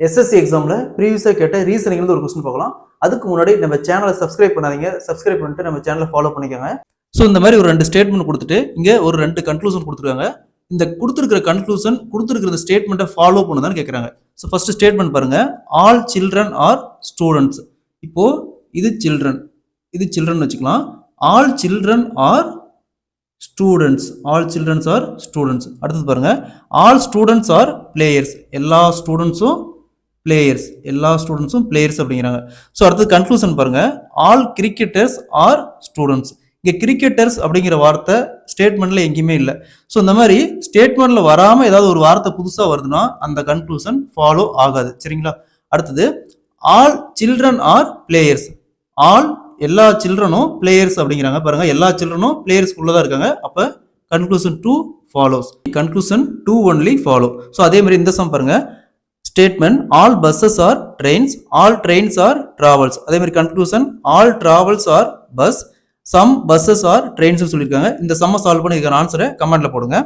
SSC எக்ஸாம்ல ப்ரீவியஸா கேட்ட reasoning ஒரு கொஸ்டின் பார்க்கலாம். அதுக்கு முன்னாடி நம்ம சேனலை சப்ஸ்கிரைப் பண்ணாதீங்க. சப்ஸ்கிரைப் பண்ணிட்டு நம்ம சேனலை ஃபாலோ பண்ணிக்கோங்க. ஸோ இந்த மாதிரி ஒரு 2 ஸ்டேட்மெண்ட் கொடுத்துட்டு இங்க ஒரு 2 கன்க்ளூஷன் கொடுத்துருக்காங்க. இந்த கொடுத்துருக்கிற கன்க்ளூஷன் கொடுத்துருக்கிற ஸ்டேட்மெண்ட்டை ஃபாலோ பண்ணுதான்னு கேட்குறாங்க. ஸோ ஃபர்ஸ்ட் ஸ்டேட்மெண்ட் பாருங்க, ஆல் சில்ட்ரன் ஆர் ஸ்டூடெண்ட்ஸ். இப்போ இது சில்ட்ரன், இது சில்ட்ரன் வச்சுக்கலாம். All children are students, all childrens are students. அடுத்தது பாருங்க, ஆல் ஸ்டூடெண்ட்ஸ் ஆர் பிளேயர்ஸ், எல்லா ஸ்டூடெண்ட்ஸும் பிளேயர்ஸ், எல்லா ஸ்டூடெண்ட்ஸும் பிளேயர்ஸ் அப்படிங்கிறாங்க. ஸோ அடுத்தது கன்க்ளூஷன் பாருங்க, ஆல் கிரிக்கெட்டர்ஸ் ஆர் ஸ்டூடெண்ட்ஸ். இங்கே கிரிக்கெட்டர்ஸ் அப்படிங்கிற வார்த்தை ஸ்டேட்மெண்ட்ல எங்கேயுமே இல்லை. ஸோ இந்த மாதிரி ஸ்டேட்மெண்ட்ல வராமல் ஏதாவது ஒரு வார்த்தை புதுசாக வருதுன்னா அந்த கன்க்ளூஷன் ஃபாலோ ஆகாது. சரிங்களா? அடுத்தது all children R players, all எல்லா சில்ட்ரனும் பிளேயர்ஸ் அப்படிங்கிறாங்க. பாருங்க, எல்லா சில்ட்ரனும் பிளேயர்ஸ்குள்ளதான் இருக்காங்க. அப்ப conclusion 2 follows, conclusion 2 only follow. So அதே மாதிரி இந்த சம் பாருங்க, statement all buses are trains, all trains are travels. அதே மாதிரி conclusion all travels are bus, some buses are trains சொல்லியிருக்காங்க. இந்த சம்ம சால்வ் பண்ணி இதுக்கான ஆன்சரை கமெண்ட்ல போடுங்க.